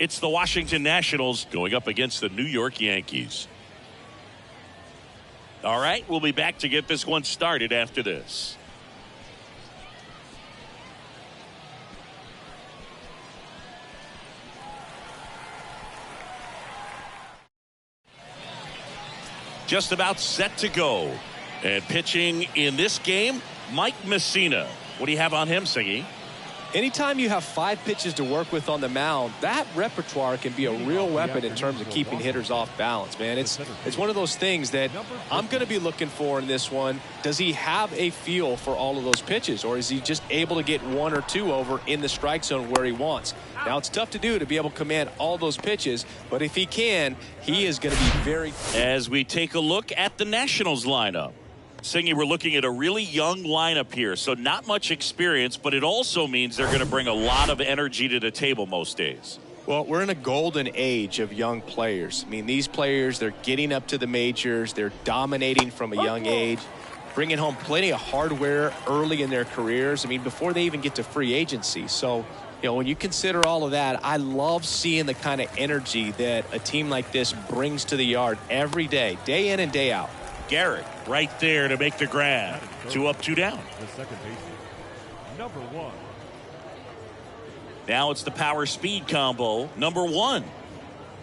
It's the Washington Nationals going up against the New York Yankees. All right, we'll be back to get this one started after this. Just about set to go. And pitching in this game, Mike Messina. What do you have on him, Singy? Anytime you have 5 pitches to work with on the mound, that repertoire can be a real weapon in terms of keeping hitters off balance, man. It's one of those things that I'm going to be looking for in this one. Does he have a feel for all of those pitches, or is he just able to get 1 or 2 over in the strike zone where he wants? Now, it's tough to do to be able to command all those pitches, but if he can, he is going to be very... As we take a look at the Nationals lineup. Singy, we're looking at a really young lineup here, so not much experience, but it also means they're going to bring a lot of energy to the table most days. Well, we're in a golden age of young players. I mean, these players, they're getting up to the majors. They're dominating from a young age, bringing home plenty of hardware early in their careers. I mean, before they even get to free agency. So, you know, when you consider all of that, I love seeing the kind of energy that a team like this brings to the yard every day in and day out. Garrett right there to make the grab. 2 up, 2 down. The second baseman, number 1. Now it's the power speed combo. Number 1.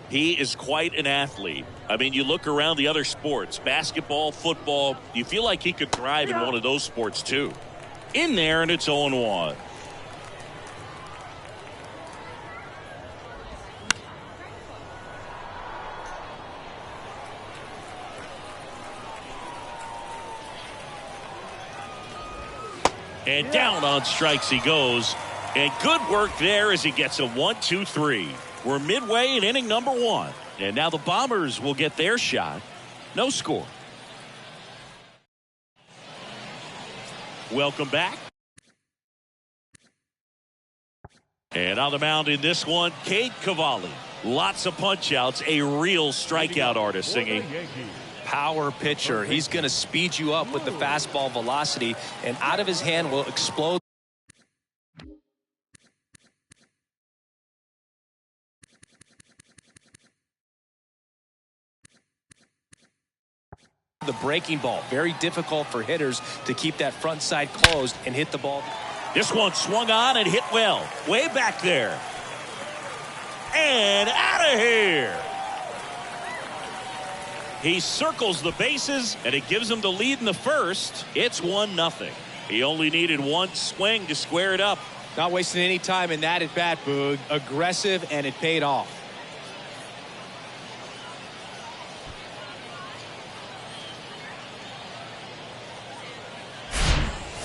He is quite an athlete. I mean, you look around the other sports, basketball, football, you feel like he could thrive in one of those sports too. In there, and it's 0-1. And down on strikes he goes. And good work there as he gets a 1-2-3. We're midway in inning number 1. And now the Bombers will get their shot. No score. Welcome back. And on the mound in this one, Cade Cavalli. Lots of punch outs. A real strikeout artist, Singing. Power pitcher. He's going to speed you up with the fastball velocity, and out of his hand will explode. The breaking ball, very difficult for hitters to keep that front side closed and hit the ball. This one swung on and hit well. Way back there. And out of here. He circles the bases, and it gives him the lead in the first. It's 1-0. He only needed 1 swing to square it up. Not wasting any time in that at bat, Boog. Aggressive, and it paid off.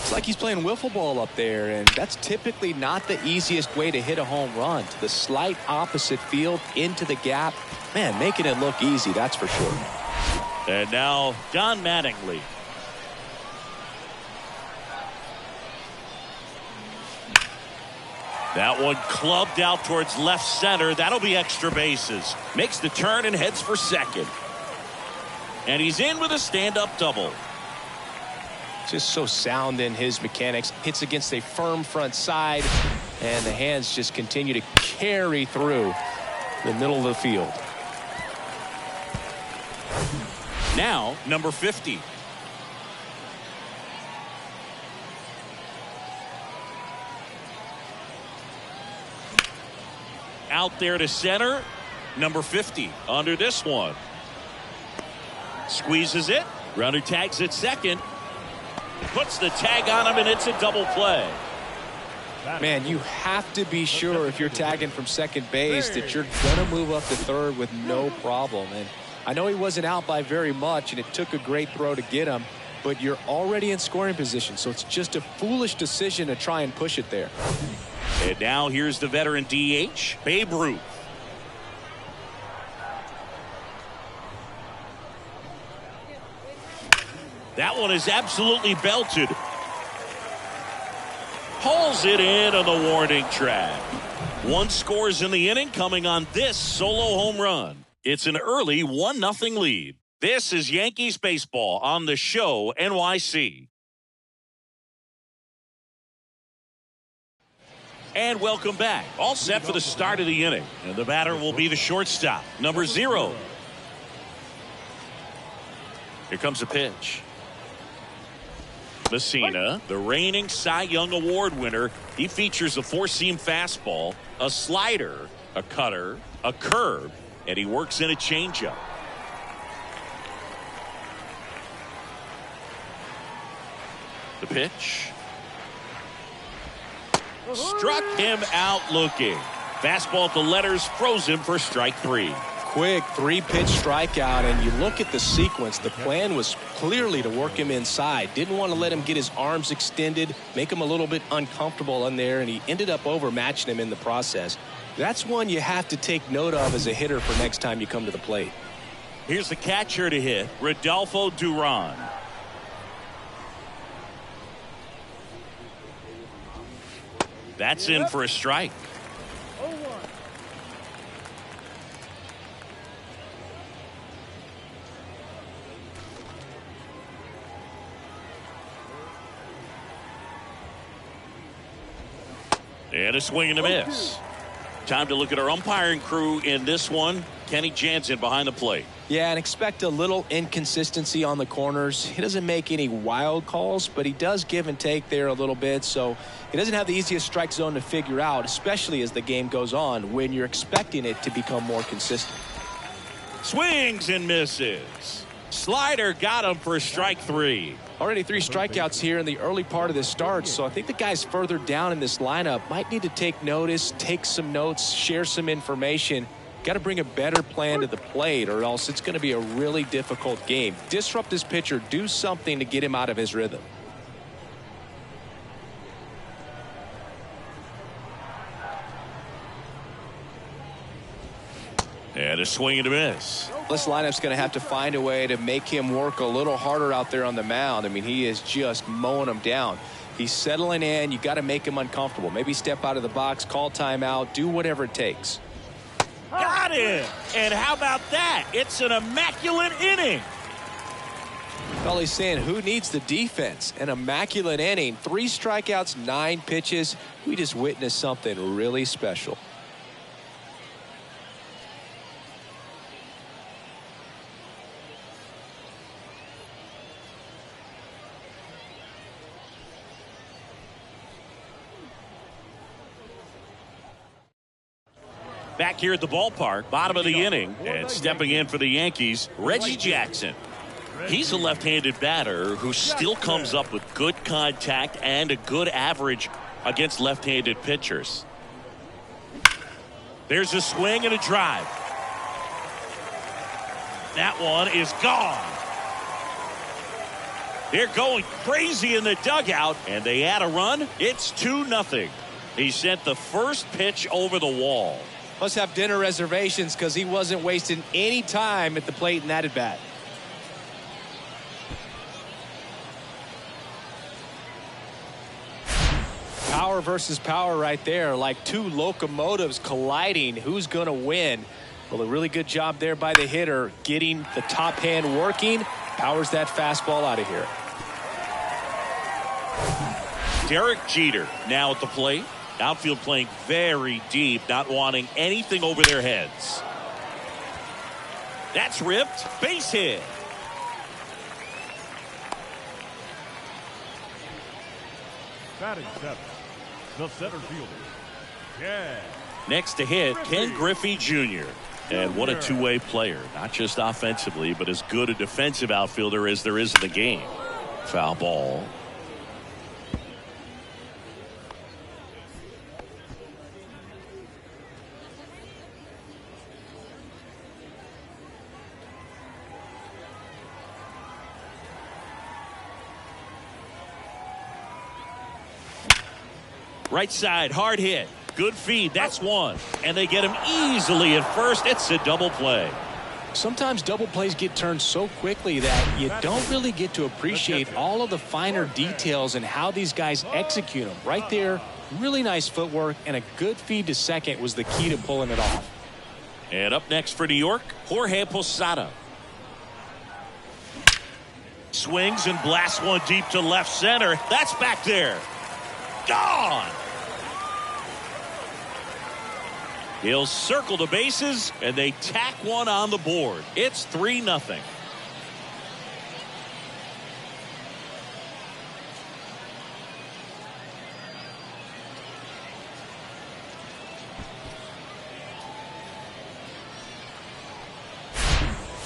It's like he's playing wiffle ball up there, and that's typically not the easiest way to hit a home run. To the slight opposite field, into the gap. Man, making it look easy, that's for sure. And now Don Mattingly. That one clubbed out towards left center. That'll be extra bases. Makes the turn and heads for second. And he's in with a stand-up double. Just so sound in his mechanics. Hits against a firm front side, and the hands just continue to carry through the middle of the field. Now, number 50. Out there to center. Number 50 under this one. Squeezes it. Runner tags at second. Puts the tag on him, and it's a double play. Man, you have to be sure if you're tagging from second base that you're going to move up to third with no problem. And I know he wasn't out by very much, and it took a great throw to get him, but you're already in scoring position, so it's just a foolish decision to try and push it there. And now here's the veteran DH, Babe Ruth. That one is absolutely belted. Pulls it in on the warning track. 1 scores in the inning coming on this solo home run. It's an early 1-0 lead. This is Yankees baseball on the show NYC. And welcome back. All set for the start of the inning. And the batter will be the shortstop, number 0. Here comes a pitch. Messina, the reigning Cy Young Award winner. He features a 4-seam fastball, a slider, a cutter, a curve, and he works in a changeup. The pitch. Struck him out looking. Fastball at the letters, froze him for strike 3. Quick 3-pitch strikeout, and you look at the sequence. The plan was clearly to work him inside. Didn't want to let him get his arms extended, make him a little bit uncomfortable in there, and he ended up overmatching him in the process. That's one you have to take note of as a hitter for next time you come to the plate. Here's the catcher to hit, Rodolfo Duran. That's in for a strike. And a swing and a miss. Time to look at our umpiring crew in this one. Kenny Jansen behind the plate. Yeah, and expect a little inconsistency on the corners. He doesn't make any wild calls, but he does give and take there a little bit. So he doesn't have the easiest strike zone to figure out, especially as the game goes on when you're expecting it to become more consistent. Swings and misses. Slider got him for strike 3. Already 3 strikeouts here in the early part of this start, so I think the guys further down in this lineup might need to take notice, take some notes, share some information. Got to bring a better plan to the plate, or else it's going to be a really difficult game. Disrupt this pitcher, do something to get him out of his rhythm. And a swing and a miss. This lineup's going to have to find a way to make him work a little harder out there on the mound. I mean, he is just mowing them down. He's settling in. You got to make him uncomfortable. Maybe step out of the box, call timeout, do whatever it takes. Got him. And how about that? It's an immaculate inning. Well, he's saying, who needs the defense? An immaculate inning. 3 strikeouts, 9 pitches. We just witnessed something really special. Back here at the ballpark, bottom of the inning, and stepping in for the Yankees, Reggie Jackson. He's a left-handed batter who still comes up with good contact and a good average against left-handed pitchers. There's a swing and a drive. That one is gone. They're going crazy in the dugout, and they add a run. It's 2-0. He sent the first pitch over the wall. Must have dinner reservations because he wasn't wasting any time at the plate in that at bat. Power versus power right there, like 2 locomotives colliding. Who's going to win? Well, a really good job there by the hitter, getting the top hand working. Powers that fastball out of here. Derek Jeter now at the plate. Outfield playing very deep, not wanting anything over their heads. That's ripped. Base hit. Batting 7, the center fielder. Yeah. Next to hit, Ken Griffey Jr. And what a two-way player. Not just offensively, but as good a defensive outfielder as there is in the game. Foul ball. Right side, hard hit. Good feed, that's one. And they get him easily at first. It's a double play. Sometimes double plays get turned so quickly that you don't really get to appreciate all of the finer details and how these guys execute them. Right there, really nice footwork, and a good feed to second was the key to pulling it off. And up next for New York, Jorge Posada. Swings and blasts one deep to left center. That's back there. Gone. He'll circle the bases, and they tack one on the board. It's 3-0.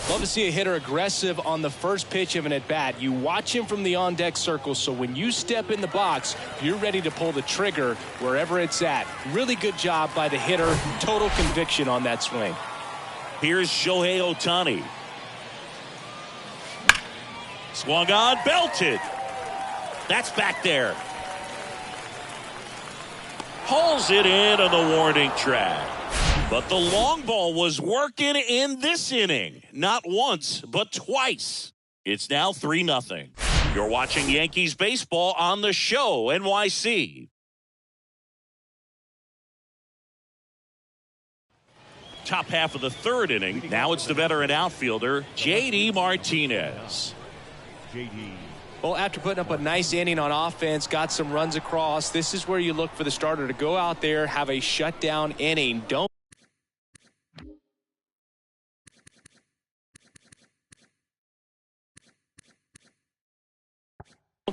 Love to see a hitter aggressive on the first pitch of an at-bat. You watch him from the on-deck circle, so when you step in the box, you're ready to pull the trigger wherever it's at. Really good job by the hitter. Total conviction on that swing. Here's Shohei Ohtani. Swung on, belted. That's back there. Pulls it in on the warning track. But the long ball was working in this inning. Not once, but twice. It's now 3-0. You're watching Yankees baseball on the show, NYC. Top half of the third inning. Now it's the veteran outfielder, J.D. Martinez. J.D. Well, after putting up a nice inning on offense, got some runs across, this is where you look for the starter to go out there, have a shutdown inning. Don't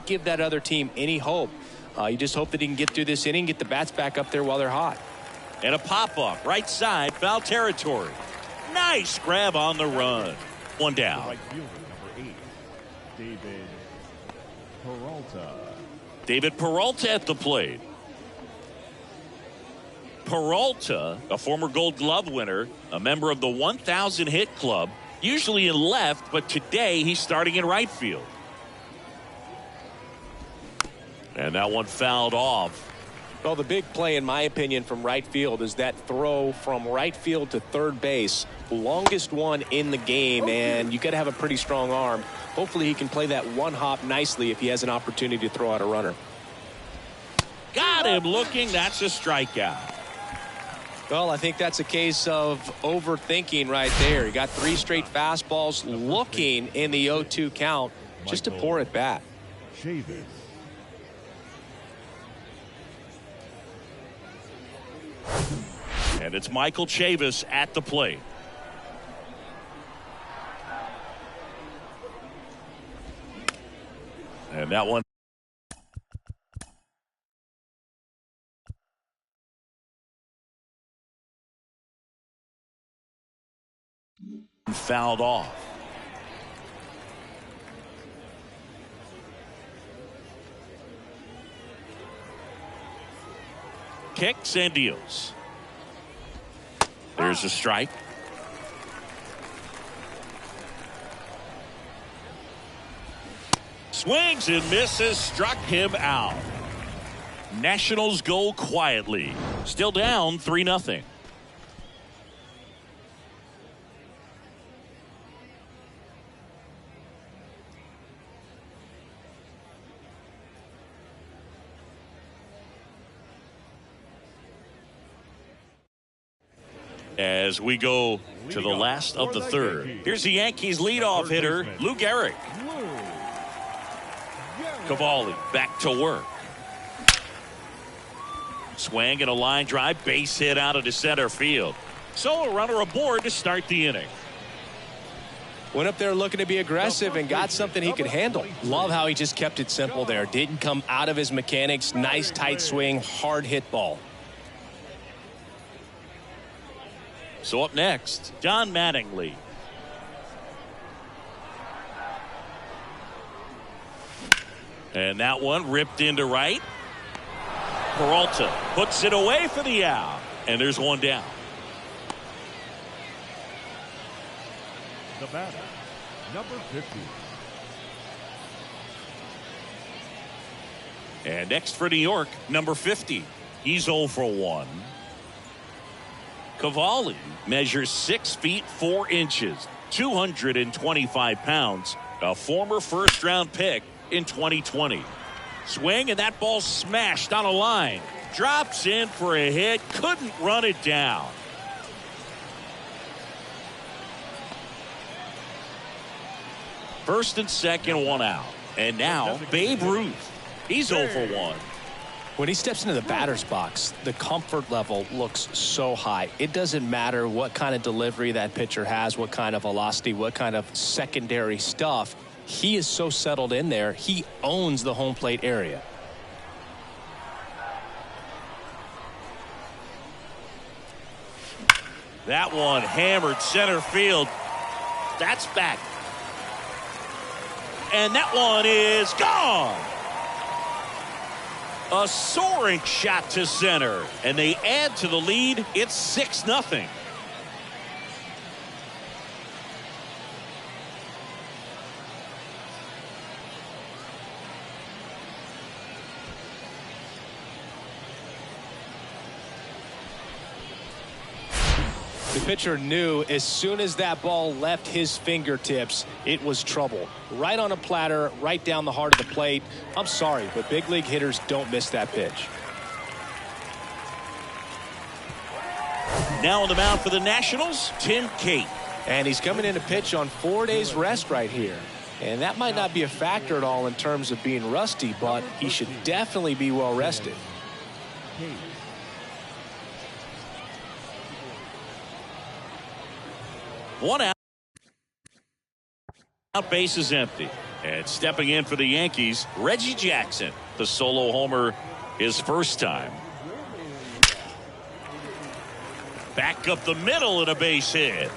give that other team any hope. You just hope that he can get through this inning, get the bats back up there while they're hot. And a pop-up, right side, foul territory. Nice grab on the run. One down. Right fielder, number 8, David Peralta. David Peralta at the plate. Peralta, a former Gold Glove winner, a member of the 1,000 hit club, usually in left, but today he's starting in right field. And that one fouled off. Well, the big play, in my opinion, from right field is that throw from right field to third base. Longest one in the game, and you got to have a pretty strong arm. Hopefully he can play that one hop nicely if he has an opportunity to throw out a runner. Got him looking. That's a strikeout. Well, I think that's a case of overthinking right there. He got 3 straight fastballs looking in the 0-2 count. Just a poor at bat. Chavis. And it's Michael Chavis at the plate. And that one fouled off. Kicks and deals. There's a strike. Swings and misses, struck him out. Nationals go quietly. Still down 3-0. As we go to the last of the third. Here's the Yankees leadoff hitter, Lou Gehrig. Cavalli back to work. Swing and a line drive, base hit out of the center field. So a runner aboard to start the inning. Went up there looking to be aggressive and got something he could handle. Love how he just kept it simple there. Didn't come out of his mechanics. Nice tight swing, hard hit ball. So up next, John Mattingly. And that one ripped into right. Peralta puts it away for the out. And there's one down. The batter, number 50. And next for New York, number 50. He's 0 for 1. Cavalli measures 6 feet 4 inches, 225 pounds, a former first-round pick in 2020. Swing, and that ball smashed on a line. Drops in for a hit, couldn't run it down. First and second, one out. And now Babe Ruth. He's 0 for 1. When he steps into the batter's box, the comfort level looks so high. It doesn't matter what kind of delivery that pitcher has, what kind of velocity, what kind of secondary stuff. He is so settled in there. He owns the home plate area. That one hammered center field. That's back. And that one is gone. A soaring shot to center. And they add to the lead. It's 6-0. The pitcher knew as soon as that ball left his fingertips, it was trouble. Right on a platter, right down the heart of the plate. I'm sorry, but big league hitters don't miss that pitch. Now on the mound for the Nationals, Tim Cate. And he's coming in to pitch on 4 days rest right here. And that might not be a factor at all in terms of being rusty, but he should definitely be well rested. One out. Base is empty. And stepping in for the Yankees, Reggie Jackson. The solo homer his first time. Back up the middle and a base hit.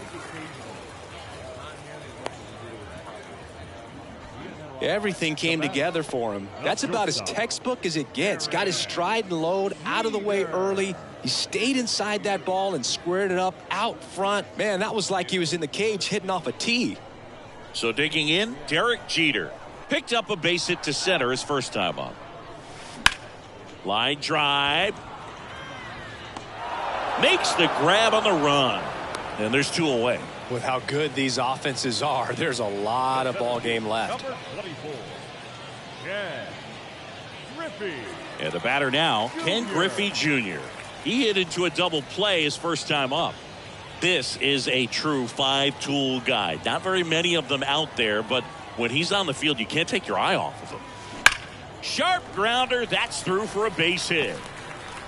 Everything came together for him. That's about as textbook as it gets. Got his stride and load out of the way early. He stayed inside that ball and squared it up out front. Man, that was like he was in the cage hitting off a tee. So digging in, Derek Jeter. Picked up a base hit to center his first time up. Line drive. Makes the grab on the run. And there's 2 away. With how good these offenses are, there's a lot of ball game left. Number 24, Ken Griffey. And the batter now, Ken Griffey Jr. He hit into a double play his first time up. This is a true 5-tool guy. Not very many of them out there, but when he's on the field, you can't take your eye off of him. Sharp grounder, that's through for a base hit.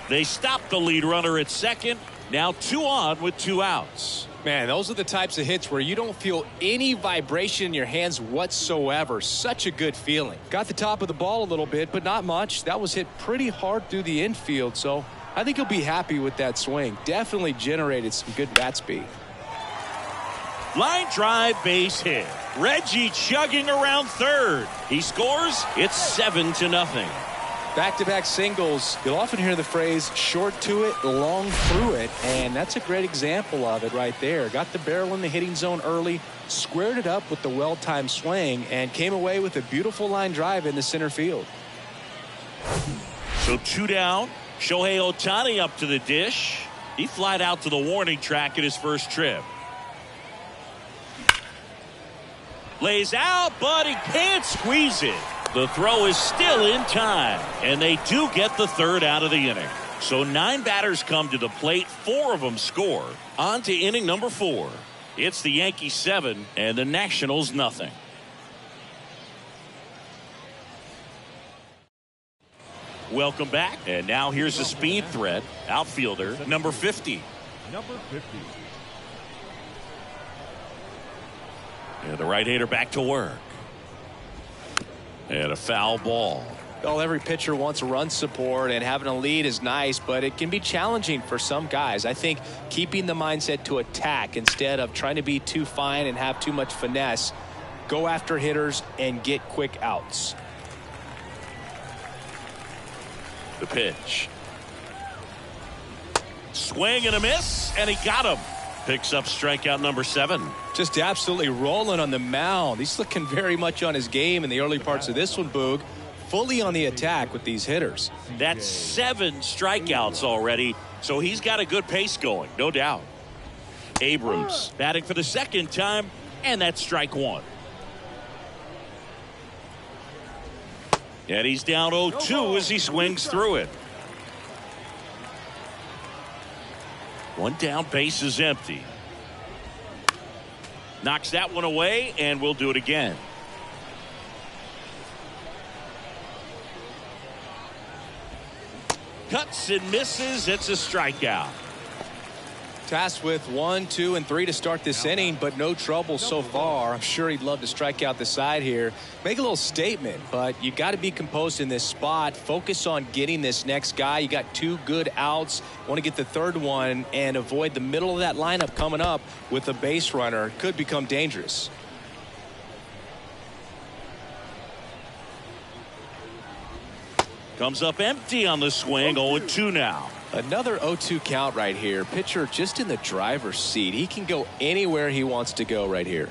They stop the lead runner at second. Now 2 on with 2 outs. Man, those are the types of hits where you don't feel any vibration in your hands whatsoever. Such a good feeling. Got the top of the ball a little bit, but not much. That was hit pretty hard through the infield, so I think he'll be happy with that swing. Definitely generated some good bat speed. Line drive, base hit. Reggie chugging around third. He scores. It's 7-0. Back-to-back singles. You'll often hear the phrase short to it, long through it, and that's a great example of it right there. Got the barrel in the hitting zone early, squared it up with the well-timed swing, and came away with a beautiful line drive in the center field. So 2 down. Shohei Ohtani up to the dish. He flied out to the warning track at his first trip. Lays out, but he can't squeeze it. The throw is still in time, and they do get the 3rd out of the inning. So 9 batters come to the plate, 4 of them score. On to inning number 4. It's the Yankees 7 and the Nationals nothing. Welcome back, and now here's a speed threat. Outfielder number 50. Number 50. And the right-hander back to work. And a foul ball. Well, every pitcher wants run support, and having a lead is nice, but it can be challenging for some guys. I think keeping the mindset to attack instead of trying to be too fine and have too much finesse, go after hitters and get quick outs. The pitch. Swing and a miss, and he got him. Picks up strikeout number 7. Just absolutely rolling on the mound. He's looking very much on his game in the early parts of this one, Boog. Fully on the attack with these hitters. That's 7 strikeouts already, so he's got a good pace going, no doubt. Abrams batting for the 2nd time, and that's strike 1. And he's down 0-2 as he swings through it. 1 down, base is empty. Knocks that one away, and we'll do it again. Cuts and misses. It's a strikeout. Tasked with 1, 2, and 3 to start this inning, but no trouble so far. I'm sure he'd love to strike out the side here. Make a little statement, but you got to be composed in this spot. Focus on getting this next guy. You got 2 good outs. Want to get the third one and avoid the middle of that lineup coming up with a base runner. Could become dangerous. Comes up empty on the swing. 0-2 now. Another 0-2 count right here. Pitcher just in the driver's seat. He can go anywhere he wants to go right here.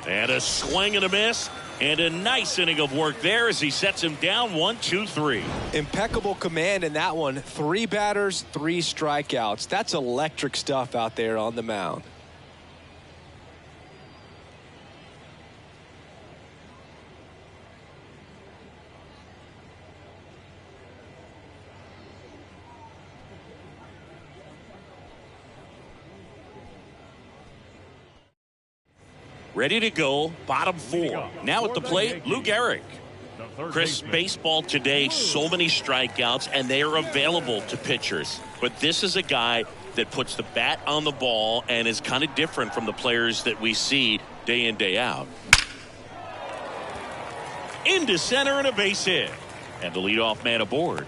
And a swing and a miss. And a nice inning of work there as he sets him down 1, 2, 3. Impeccable command in that one. 3 batters, 3 strikeouts. That's electric stuff out there on the mound. Ready to go, bottom 4. Now at the plate, Lou Gehrig. Chris, baseball today, so many strikeouts, and they are available to pitchers. But this is a guy that puts the bat on the ball and is kind of different from the players that we see day in, day out. Into center and a base hit. And the leadoff man aboard.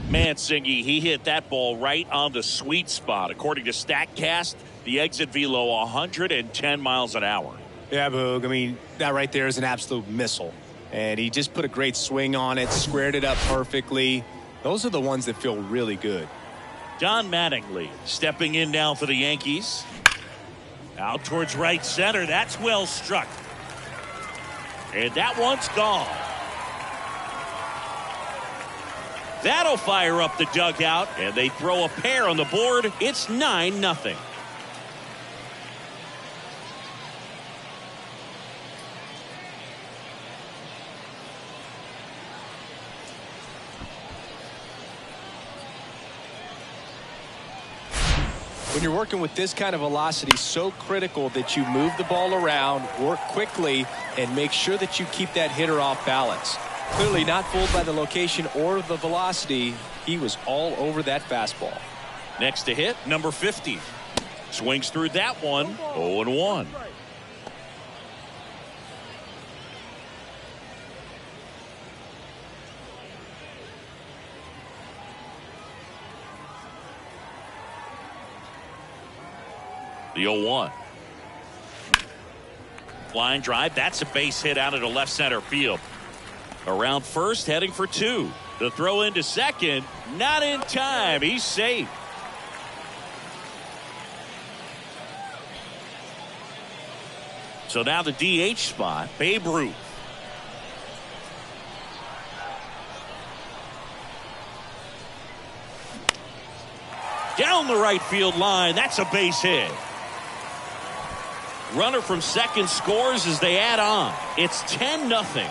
Mansingy, he hit that ball right on the sweet spot. According to StatCast, the exit velo 110 miles an hour. Yeah, Boog. I mean, that right there is an absolute missile. And he just put a great swing on it, squared it up perfectly. Those are the ones that feel really good. Don Mattingly stepping in now for the Yankees. Out towards right center. That's well struck. And that one's gone. That'll fire up the dugout, and they throw a pair on the board. It's 9-0. When you're working with this kind of velocity, so critical that you move the ball around, work quickly, and make sure that you keep that hitter off balance. Clearly not fooled by the location or the velocity. He was all over that fastball. Next to hit, number 50. Swings through that one. 0-1. The 0-1. Line drive. That's a base hit out into left center field. Around first, heading for 2. The throw into second. Not in time. He's safe. So now the DH spot, Babe Ruth. Down the right field line. That's a base hit. Runner from second scores as they add on. It's 10-0.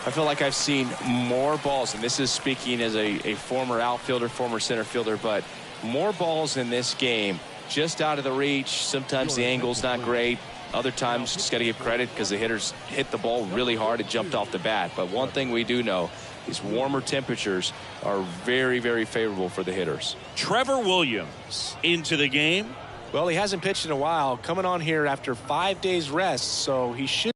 I feel like I've seen more balls, and this is speaking as a former outfielder, former center fielder, but more balls in this game just out of the reach. Sometimes the angle's not great. Other times, just got to give credit because the hitters hit the ball really hard. It jumped off the bat. But one thing we do know is warmer temperatures are very, very favorable for the hitters. Trevor Williams into the game. Well, he hasn't pitched in a while, coming on here after 5 days rest, so he should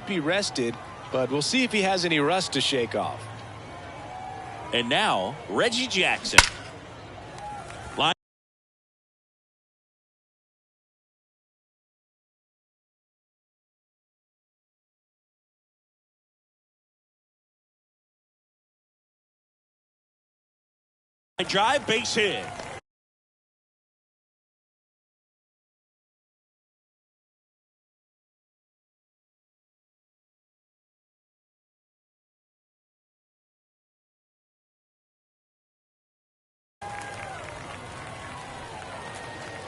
be rested, but we'll see if he has any rust to shake off. And now Reggie Jackson. Line drive, base hit.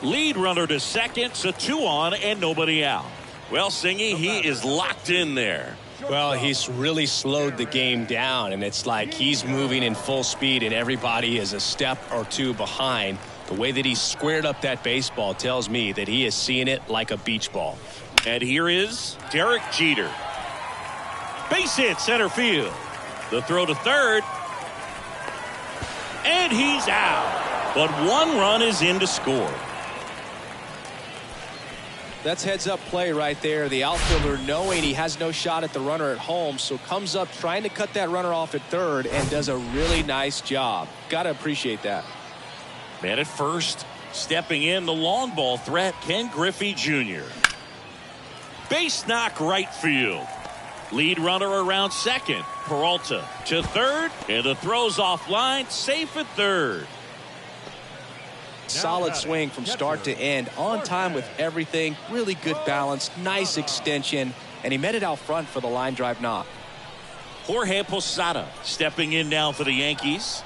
Lead runner to second, so 2 on and nobody out. Well, Singy, he is locked in there. Well, he's really slowed the game down, and it's like he's moving in full speed and everybody is a step or two behind. The way that he squared up that baseball tells me that he is seeing it like a beach ball. And here is Derek Jeter. Base hit center field. The throw to third. And he's out. But one run is in to score. That's heads-up play right there. The outfielder knowing he has no shot at the runner at home, so comes up trying to cut that runner off at third and does a really nice job. Got to appreciate that. Man at first, stepping in the long ball threat, Ken Griffey Jr. Base knock right field. Lead runner around second. Peralta to third, and the throw's offline, safe at third. Solid swing from start to end, on time with everything, really good balance, nice extension, and he met it out front for the line drive knock. Jorge Posada stepping in now for the Yankees.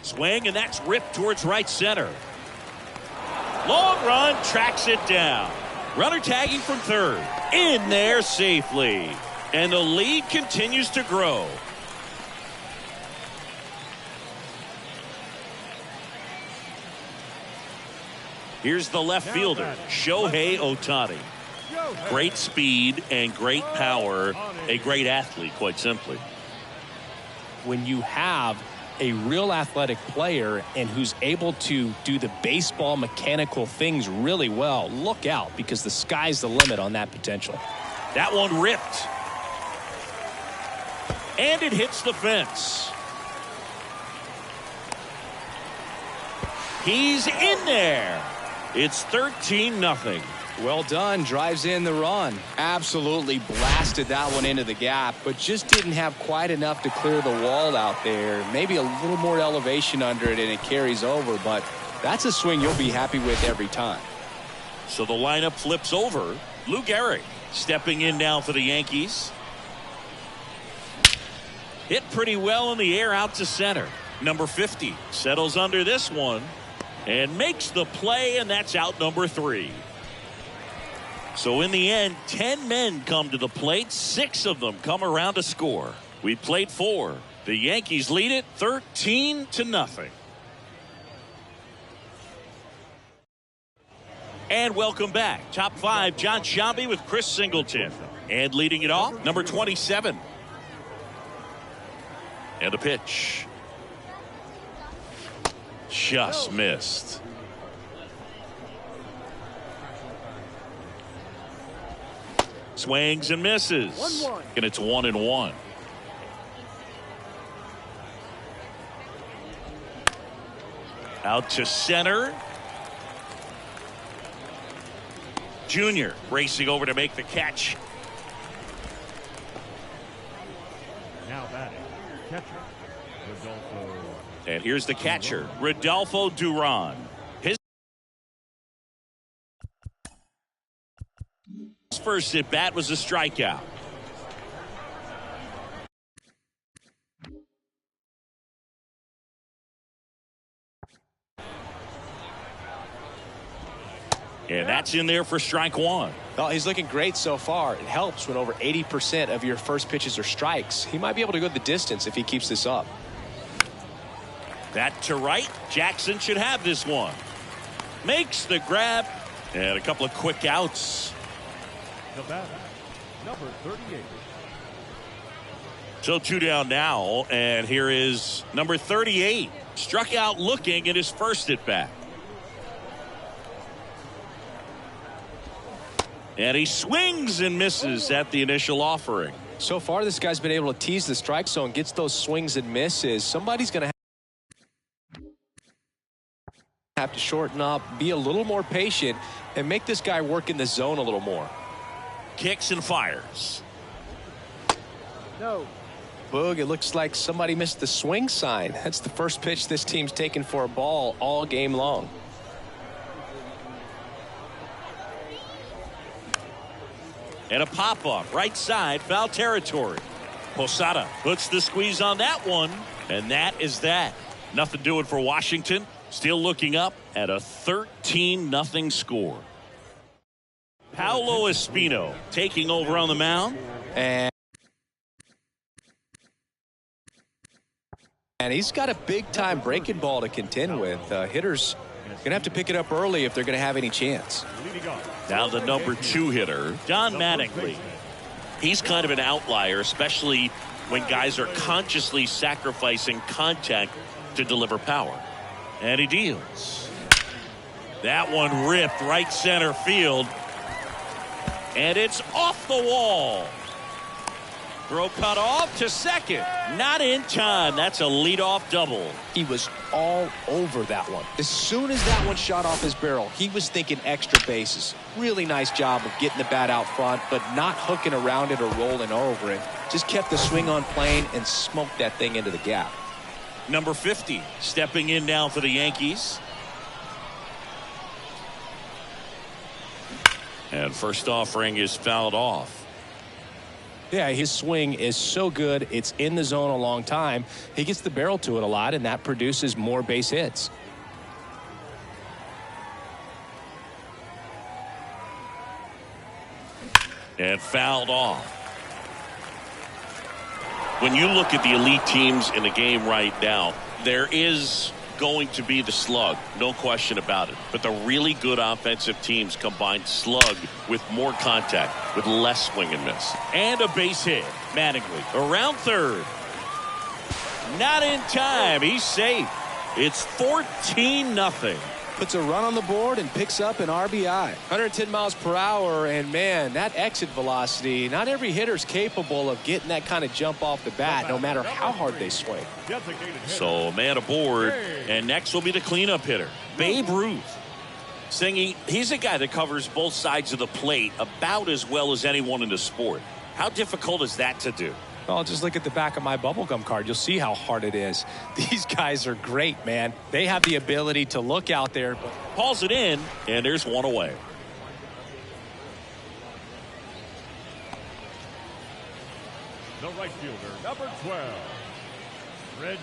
Swing, and that's ripped towards right center. Long run, tracks it down. Runner tagging from third. In there safely. And the lead continues to grow. Here's the left fielder, Shohei Ohtani. Great speed and great power. A great athlete, quite simply. When you have a real athletic player and who's able to do the baseball mechanical things really well, look out, because the sky's the limit on that potential. That one ripped. And it hits the fence. He's in there. It's 13-0. Well done. Drives in the run. Absolutely blasted that one into the gap, but just didn't have quite enough to clear the wall out there. Maybe a little more elevation under it and it carries over, but that's a swing you'll be happy with every time. So the lineup flips over. Lou Gehrig stepping in now for the Yankees. Hit pretty well in the air out to center. Number 50 settles under this one and makes the play, and that's out number 3. So in the end, 10 men come to the plate. 6 of them come around to score. We played 4. The Yankees lead it 13-0. And welcome back. Top 5, John Sciambi with Chris Singleton. And leading it off, number 27. And the pitch. Just missed. Swings and misses. And it's 1-1. Out to center. Junior racing over to make the catch. Now batting, catcher, Rodolfo. And here's the catcher, Rodolfo Duran. His first at bat was a strikeout. And that's in there for strike 1. Well, he's looking great so far. It helps when over 80% of your first pitches are strikes. He might be able to go the distance if he keeps this up. That to right. Jackson should have this one. Makes the grab. And a couple of quick outs. The batter, number 38. So 2 down now. And here is number 38. Struck out looking at his first at bat. And he swings and misses at the initial offering. So far, this guy's been able to tease the strike zone, gets those swings and misses. Somebody's going to have to shorten up, be a little more patient, and make this guy work in the zone a little more. Kicks and fires. No. Boog, it looks like somebody missed the swing sign. That's the first pitch this team's taken for a ball all game long. And a pop-up right side, foul territory. Posada puts the squeeze on that one, and that is that. Nothing doing for Washington. Still looking up at a 13-0 score. Paolo Espino taking over on the mound. And he's got a big-time breaking ball to contend with. Hitters going to have to pick it up early if they're going to have any chance. Now the number 2 hitter, Don Mattingly. He's kind of an outlier, especially when guys are consciously sacrificing contact to deliver power. And he deals. That one ripped right center field. And it's off the wall. Throw cut off to second. Not in time. That's a leadoff double. He was all over that one. As soon as that one shot off his barrel, he was thinking extra bases. Really nice job of getting the bat out front, but not hooking around it or rolling over it. Just kept the swing on plane and smoked that thing into the gap. Number 50 stepping in now for the Yankees. And first offering is fouled off. Yeah, his swing is so good. It's in the zone a long time. He gets the barrel to it a lot, and that produces more base hits. And fouled off. When you look at the elite teams in the game right now, there is going to be the slug, no question about it. But the really good offensive teams combine slug with more contact, with less swing and miss. And a base hit. Mattingly around third. Not in time. He's safe. It's 14-0. Puts a run on the board and picks up an RBI. 110 miles per hour, and man, that exit velocity, not every hitter's capable of getting that kind of jump off the bat, no matter how hard they swing. So a man aboard, and next will be the cleanup hitter, Babe Ruth. Singy, he's a guy that covers both sides of the plate about as well as anyone in the sport. How difficult is that to do? Well, just look at the back of my bubblegum card. You'll see how hard it is. These guys are great, man. They have the ability to look out there. Hauls it in, and there's one away. The right fielder, number 12, Reggie.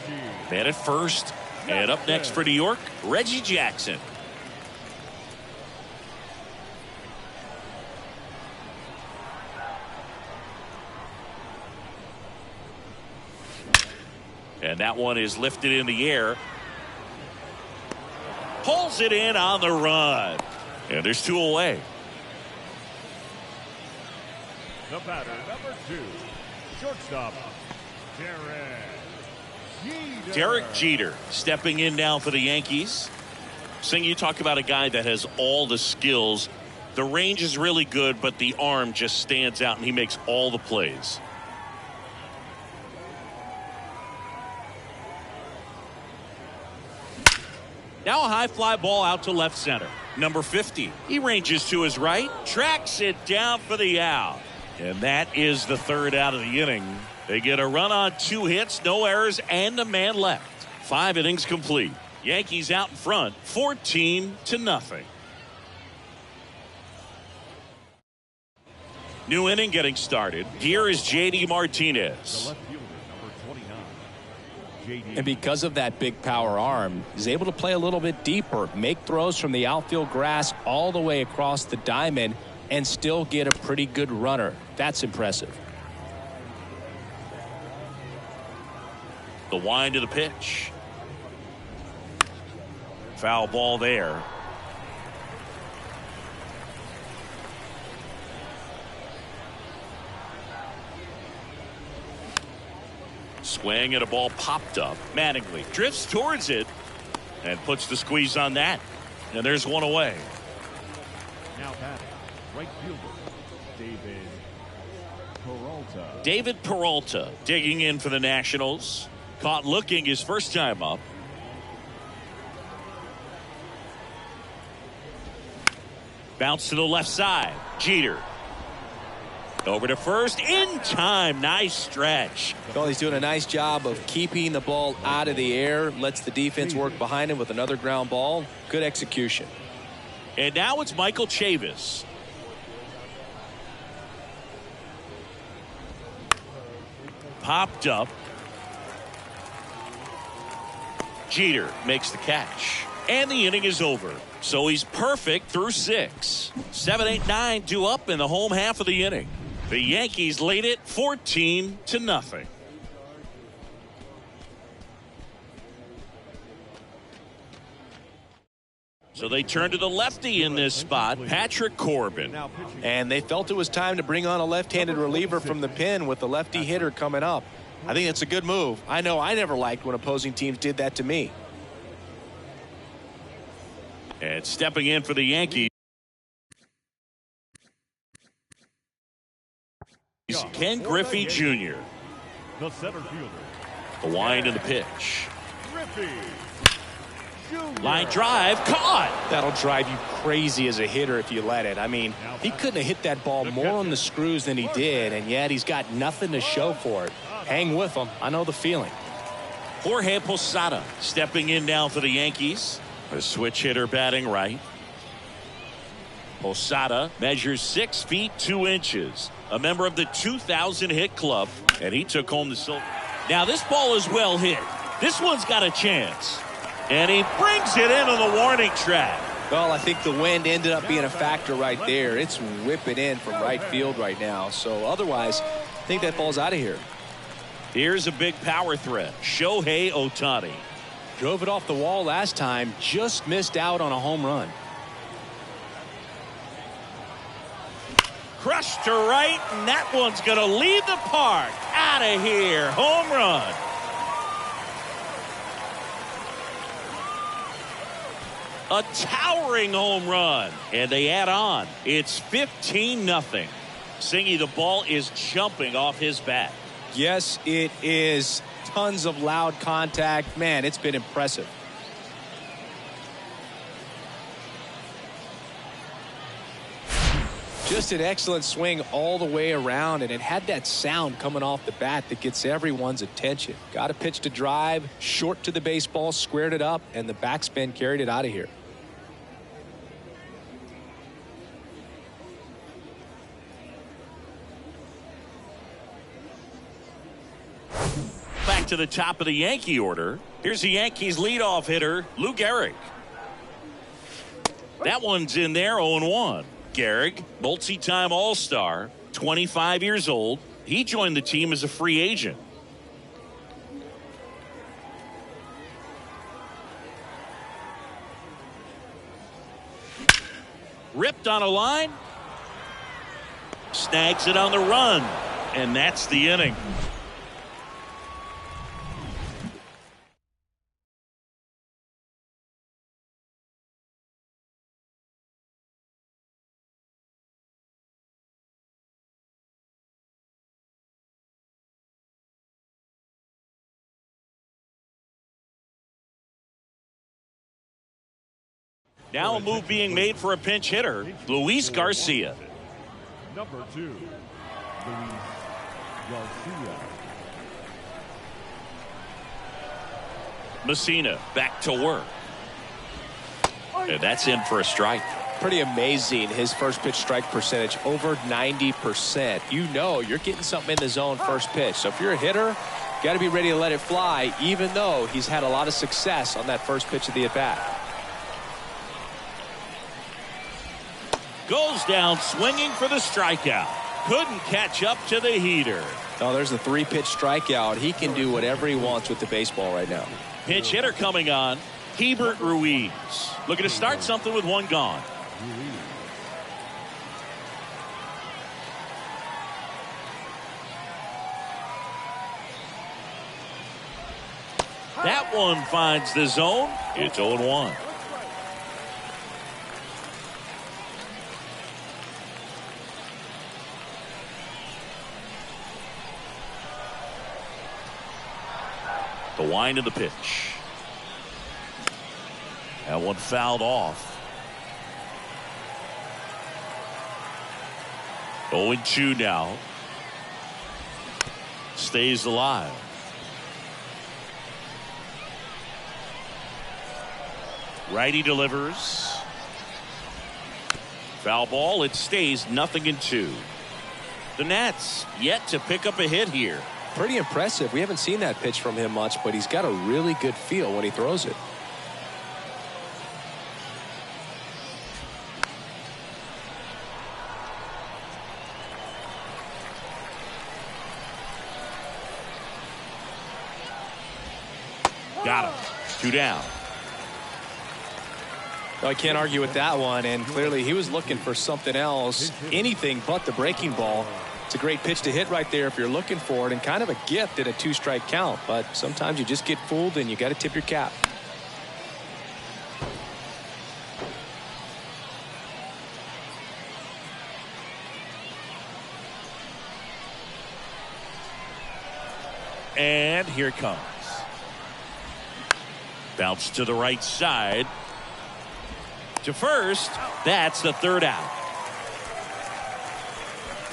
Man at first, and up next for New York, Reggie Jackson. And that one is lifted in the air. Pulls it in on the run. And there's 2 away. The batter, number 2, shortstop, Derek Jeter stepping in now for the Yankees. Sing, you talk about a guy that has all the skills. The range is really good, but the arm just stands out, and he makes all the plays. Now a high fly ball out to left center. Number 50. He ranges to his right. Tracks it down for the out. And that is the 3rd out of the inning. They get a run on 2 hits, no errors, and a man left. 5 innings complete. Yankees out in front, 14-0. New inning getting started. Here is J.D. Martinez. And because of that big power arm, he's able to play a little bit deeper, make throws from the outfield grass all the way across the diamond, and still get a pretty good runner. That's impressive. The wind of the pitch. Foul ball there. Swing and a ball popped up. Mattingly drifts towards it and puts the squeeze on that. And there's one away. Now batting, right fielder, Peralta. David Peralta digging in for the Nationals. Caught looking his first time up. Bounce to the left side. Jeter. Over to first in time. Nice stretch. Well, he's doing a nice job of keeping the ball out of the air. Lets the defense work behind him with another ground ball. Good execution. And now it's Michael Chavis. Popped up. Jeter makes the catch. And the inning is over. So he's perfect through 6. 7, 8, 9 due up in the home half of the inning. The Yankees lead it 14-0. So they turn to the lefty in this spot, Patrick Corbin. And they felt it was time to bring on a left-handed reliever from the pen with the lefty hitter coming up. I think it's a good move. I know I never liked when opposing teams did that to me. And stepping in for the Yankees, Ken Griffey Jr. The center fielder. The wind and the pitch. Griffey Jr. Line drive, caught. That'll drive you crazy as a hitter if you let it. I mean, he couldn't have hit that ball more on the screws than he did, and yet he's got nothing to show for it. Hang with him. I know the feeling. Jorge Posada stepping in now for the Yankees. A switch hitter batting right. Posada measures 6 feet 2 inches. A member of the 2000 hit club, and he took home the silver. Now this ball is well hit. This one's got a chance. And he brings it into the warning track. Well, I think the wind ended up being a factor right there. It's whipping in from right field right now. So otherwise, I think that ball's out of here. Here's a big power threat. Shohei Ohtani. Drove it off the wall last time. Just missed out on a home run. Crushed to right, and that one's going to leave the park. Out of here. Home run. A towering home run. And they add on. It's 15-0. Singy, the ball is jumping off his bat. Yes, it is. Tons of loud contact. Man, it's been impressive. Just an excellent swing all the way around, and it had that sound coming off the bat that gets everyone's attention. Got a pitch to drive, short to the baseball, squared it up, and the backspin carried it out of here. Back to the top of the Yankee order. Here's the Yankees leadoff hitter, Lou Gehrig. That one's in there, 0-1. Gehrig, multi-time All-Star, 25 years old. He joined the team as a free agent. Ripped on a line. Snags it on the run. And that's the inning. Now a move being made for a pinch hitter, Luis Garcia. Number 2, Luis Garcia. Messina back to work. And that's in for a strike. Pretty amazing, his first pitch strike percentage, over 90%. You know you're getting something in the zone first pitch. So if you're a hitter, you got to be ready to let it fly, even though he's had a lot of success on that first pitch of the at-bat. Goes down swinging for the strikeout. Couldn't catch up to the heater. Oh, there's the 3-pitch strikeout. He can do whatever he wants with the baseball right now. Pinch hitter coming on, Hebert Ruiz. Looking to start something with one gone. That one finds the zone. It's 0-1. The wind of the pitch. That one fouled off. 0-2 now. Stays alive. Righty delivers. Foul ball. It stays 0-2. The Nats yet to pick up a hit here. Pretty impressive. We haven't seen that pitch from him much, but he's got a really good feel when he throws it. Got him. 2 down. I can't argue with that one, and clearly he was looking for something else, anything but the breaking ball. It's a great pitch to hit right there if you're looking for it, and kind of a gift at a 2-strike count, but sometimes you just get fooled and you got to tip your cap. And here it comes. Bounce to the right side. To first. That's the 3rd out.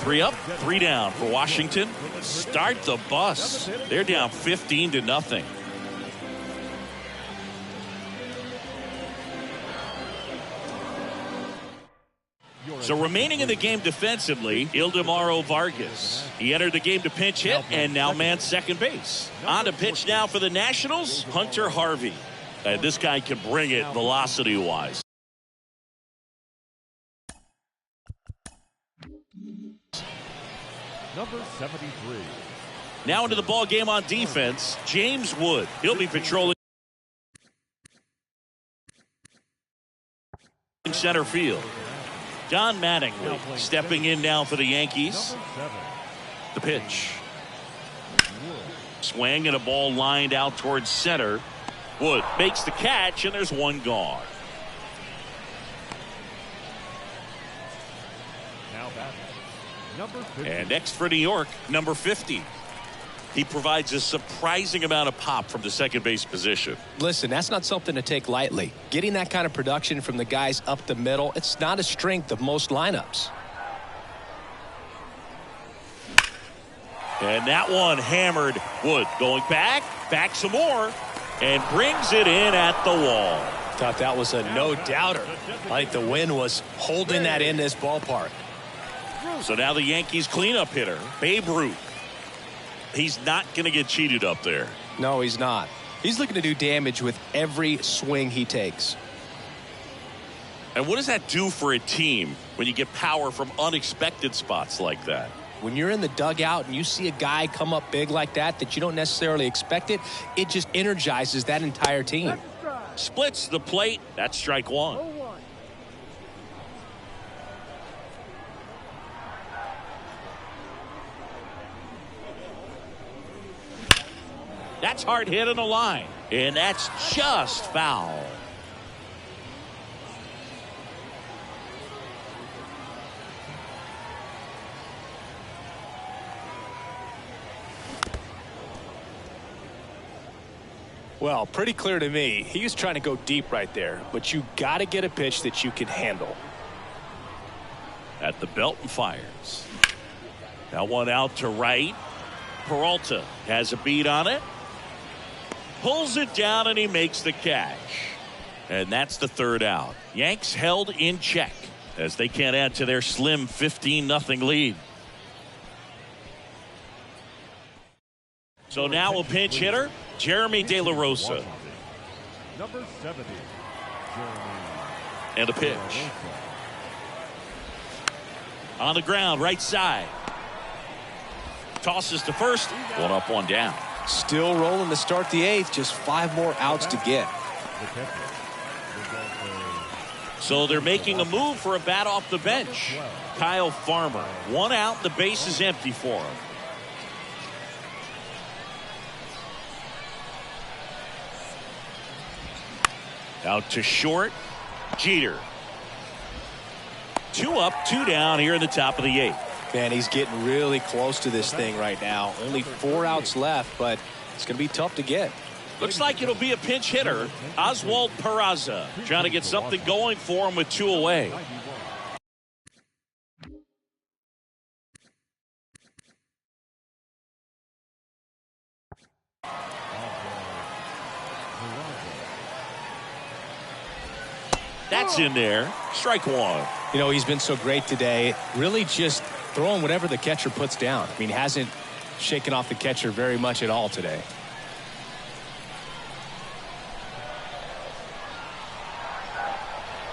3 up, 3 down for Washington. Start the bus. They're down 15-0. So remaining in the game defensively, Ildemaro Vargas. He entered the game to pinch hit and now man second base. On to pitch now for the Nationals, Hunter Harvey. This guy can bring it velocity-wise. Number 73. Now into the ball game on defense, James Wood. He'll be patrolling center field. Don Mattingly stepping in now for the Yankees. The pitch. Swing and a ball lined out towards center. Wood makes the catch, and there's 1 gone. Now batting. Number 50. And next for New York, number 50. He provides a surprising amount of pop from the second base position. Listen, that's not something to take lightly. Getting that kind of production from the guys up the middle, it's not a strength of most lineups. And that one hammered. Wood going back some more, and brings it in at the wall. Thought that was a no-doubter. I think the wind was holding that in this ballpark. So now the Yankees cleanup hitter, Babe Ruth. He's not going to get cheated up there. No, he's not. He's looking to do damage with every swing he takes. And what does that do for a team when you get power from unexpected spots like that? When you're in the dugout and you see a guy come up big like that you don't necessarily expect it, it just energizes that entire team. Splits the plate. That's strike 1. That's hard hit in the line. And that's just foul. Well, pretty clear to me. He was trying to go deep right there, but you got to get a pitch that you can handle. At the belt and fires. That one out to right. Peralta has a beat on it. Pulls it down and he makes the catch. And that's the 3rd out. Yanks held in check as they can't add to their slim 15-0 lead. So now a pinch hitter, Jeremy De La Rosa. Number 70. And a pitch. On the ground, right side. Tosses to first. 1 up, 1 down. Still rolling to start the 8th. Just 5 more outs to get. So they're making a move for a bat off the bench. Kyle Farmer. 1 out. The base is empty for him. Out to short. Jeter. 2 up, 2 down here in the top of the 8th. Man, he's getting really close to this thing right now. Only 4 outs left, but it's going to be tough to get. Looks like it'll be a pinch hitter, Oswald Peraza, trying to get something going for him with 2 away. That's in there. Strike 1. You know, he's been so great today. Really just throwing whatever the catcher puts down. I mean, hasn't shaken off the catcher very much at all today.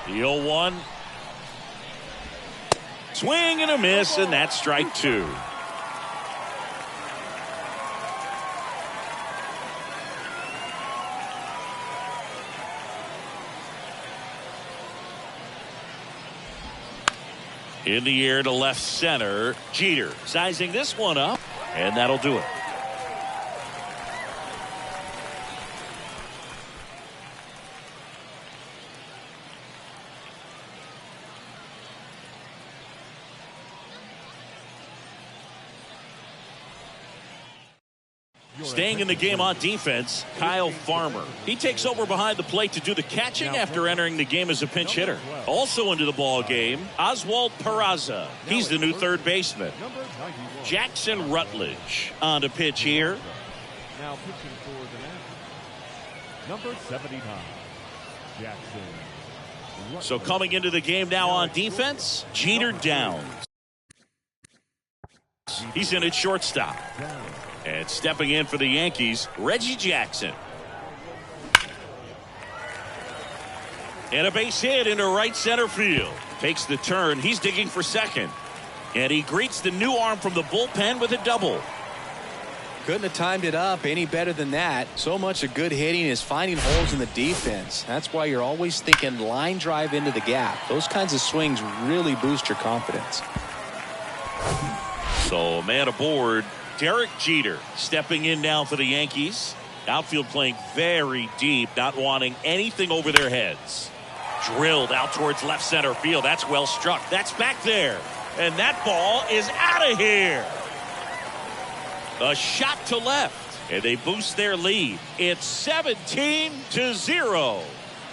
The 0-1. Swing and a miss, and that's strike 2. In the air to left center. Jeter sizing this one up, and that'll do it. Staying in the game on defense, Kyle Farmer. He takes over behind the plate to do the catching after entering the game as a pinch hitter. Also into the ball game, Oswald Peraza. He's the new third baseman. Jackson Rutledge on to pitch here. Now pitching for the Nationals, number 79, Jackson. So coming into the game now on defense, Jeter Downs. He's in at shortstop. And stepping in for the Yankees, Reggie Jackson. And a base hit into right center field. Takes the turn. He's digging for second. And he greets the new arm from the bullpen with a double. Couldn't have timed it up any better than that. So much of good hitting is finding holes in the defense. That's why you're always thinking line drive into the gap. Those kinds of swings really boost your confidence. So man aboard. Derek Jeter stepping in now for the Yankees. Outfield playing very deep, not wanting anything over their heads. Drilled out towards left center field. That's well struck. That's back there. And that ball is out of here. A shot to left. And they boost their lead. It's 17-0.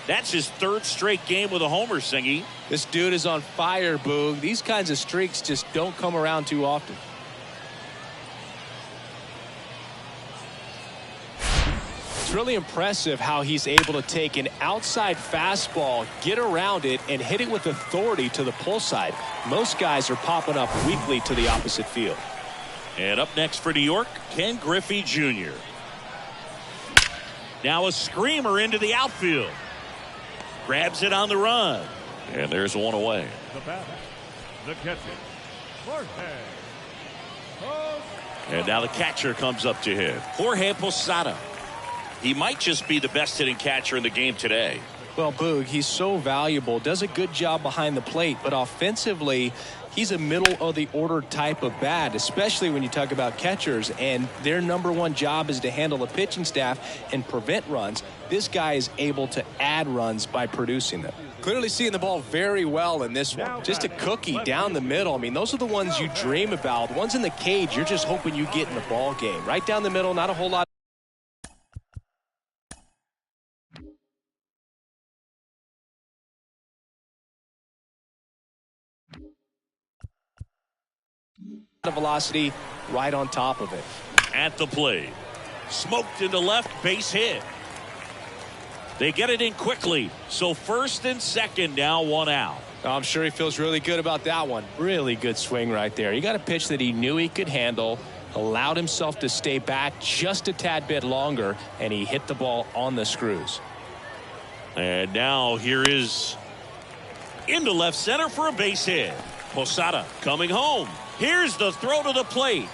That's his third straight game with a homer, Singy. This dude is on fire, Boog. These kinds of streaks just don't come around too often. It's really impressive how he's able to take an outside fastball, get around it, and hit it with authority to the pull side. Most guys are popping up weakly to the opposite field. And up next for New York, Ken Griffey Jr. Now a screamer into the outfield. Grabs it on the run. And there's one away. The batter, the catcher, Jorge. And now the catcher comes up to hit. Jorge Posada. He might just be the best hitting catcher in the game today. Well, Boog, he's so valuable, does a good job behind the plate, but offensively, he's a middle-of-the-order type of bat, especially when you talk about catchers, and their number one job is to handle the pitching staff and prevent runs. This guy is able to add runs by producing them. Clearly seeing the ball very well in this one. Just a cookie down the middle. I mean, those are the ones you dream about. The ones in the cage, you're just hoping you get in the ball game. Right down the middle, not a whole lot of velocity, right on top of it. At the plate. Smoked into left, base hit. They get it in quickly. So first and second, now one out. I'm sure he feels really good about that one. Really good swing right there. He got a pitch that he knew he could handle, allowed himself to stay back just a tad bit longer, and he hit the ball on the screws. And now here is into left center for a base hit. Posada coming home. Here's the throw to the plate,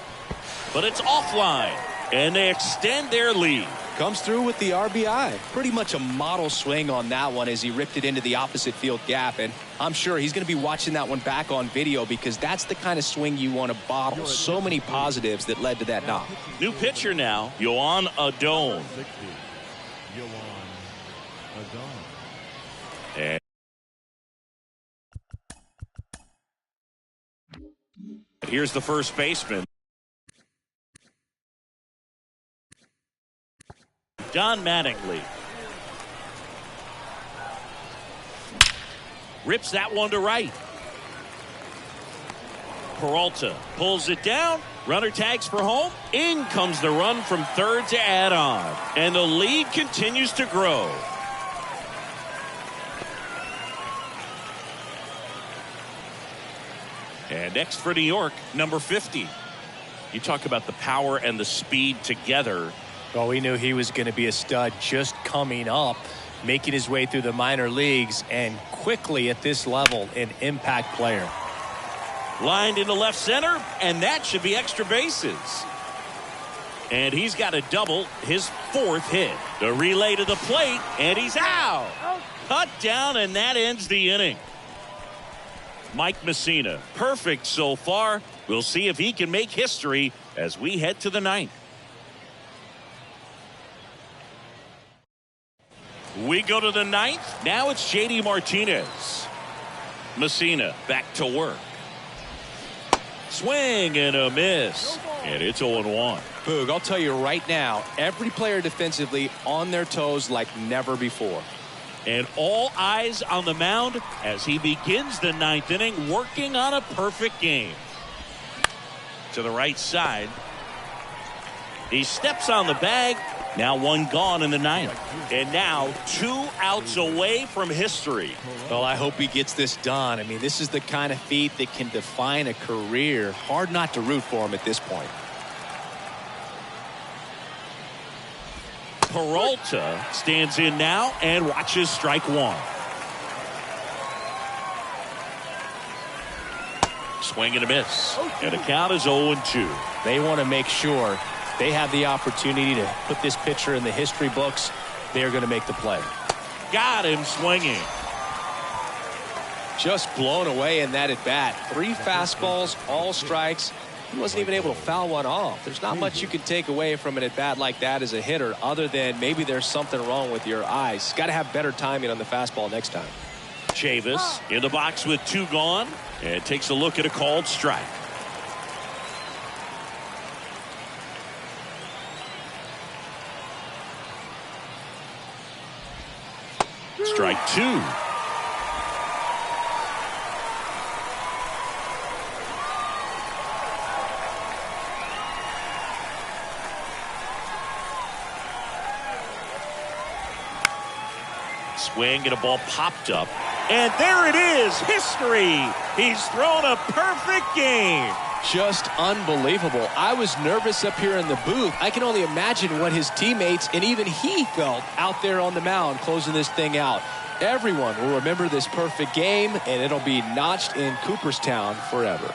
but it's offline, and they extend their lead. Comes through with the RBI. Pretty much a model swing on that one as he ripped it into the opposite field gap, and I'm sure he's going to be watching that one back on video because that's the kind of swing you want to bottle. So many positives that led to that knock. New pitcher now, Yoan Adon. And here's the first baseman. Don Mattingly. Rips that one to right. Peralta pulls it down. Runner tags for home. In comes the run from third to add on. And the lead continues to grow. And next for New York, number 50. You talk about the power and the speed together. Well, we knew he was going to be a stud just coming up, making his way through the minor leagues, and quickly at this level, an impact player. Lined into left center, and that should be extra bases. And he's got a double, his fourth hit. The relay to the plate, and he's out. Cut down, and that ends the inning. Mike Messina. Perfect so far. We'll see if he can make history as we head to the ninth. We go to the ninth. Now it's J.D. Martinez. Messina back to work. Swing and a miss. And it's 0-1. Boog, I'll tell you right now, every player defensively on their toes like never before. And all eyes on the mound as he begins the ninth inning, working on a perfect game. To the right side. He steps on the bag. Now one gone in the ninth. And now 2 outs away from history. Well, I hope he gets this done. I mean, this is the kind of feat that can define a career. Hard not to root for him at this point. Peralta stands in now and watches strike one. Swing and a miss. And the count is 0-2. They want to make sure they have the opportunity to put this pitcher in the history books. They're going to make the play. Got him swinging. Just blown away in that at bat. 3 fastballs, all strikes. He wasn't even able to foul one off. There's not much you can take away from an at bat like that as a hitter, other than maybe there's something wrong with your eyes. Got to have better timing on the fastball next time. Chavis in the box with 2 gone and takes a look at a called strike. Strike 2. Swing and a ball popped up. And there it is, history. He's thrown a perfect game. Just unbelievable. I was nervous up here in the booth. I can only imagine what his teammates and even he felt out there on the mound closing this thing out. Everyone will remember this perfect game, and it'll be notched in Cooperstown forever.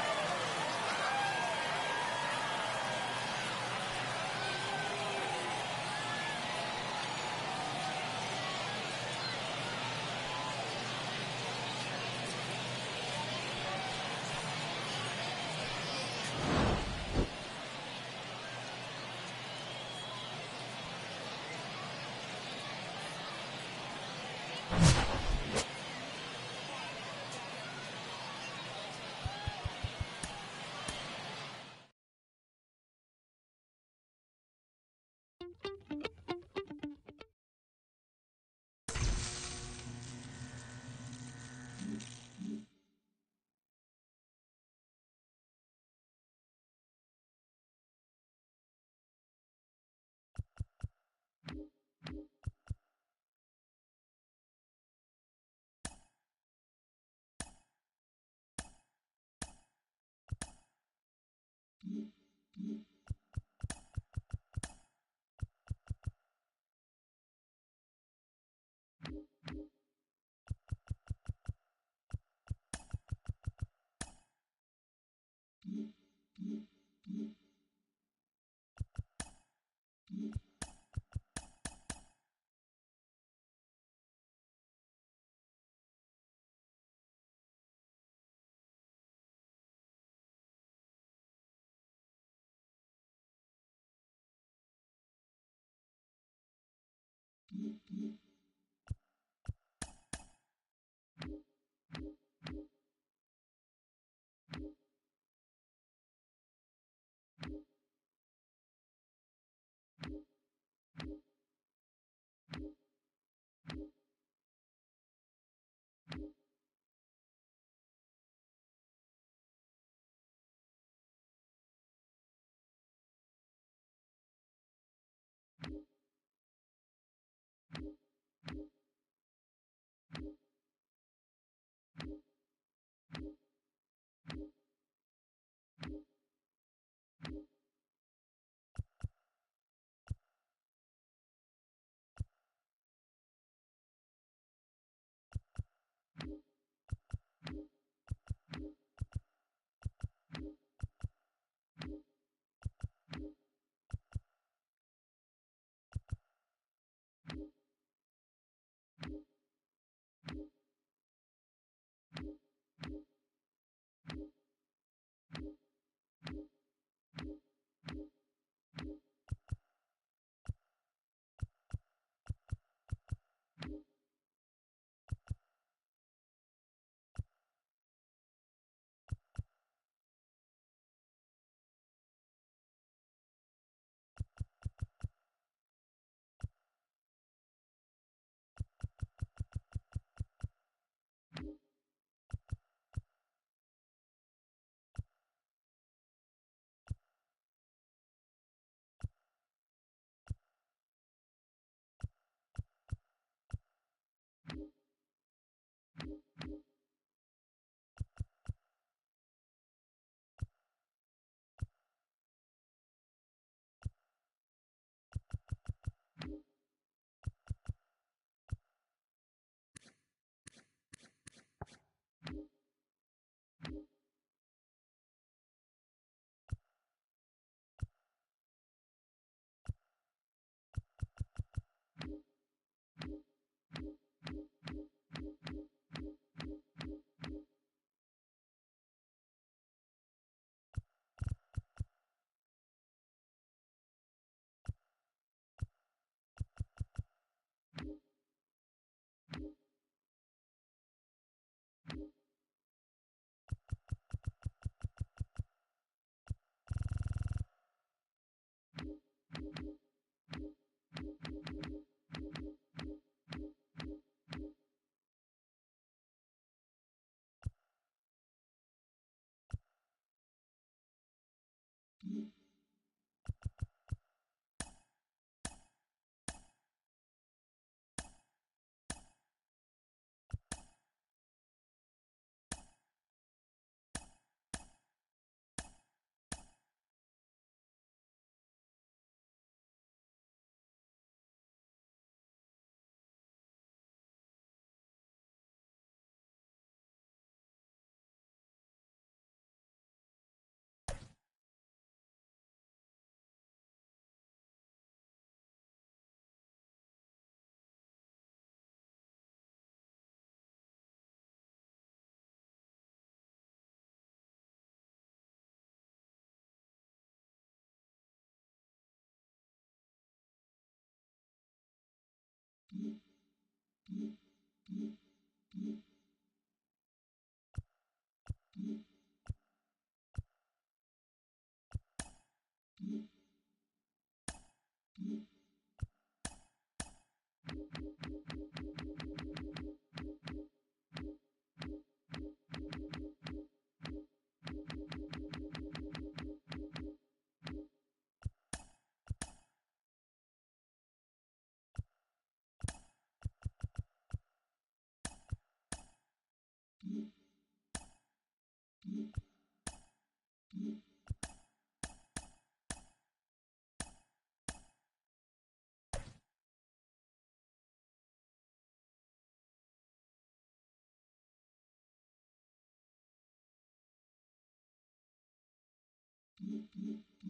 Mm-hmm.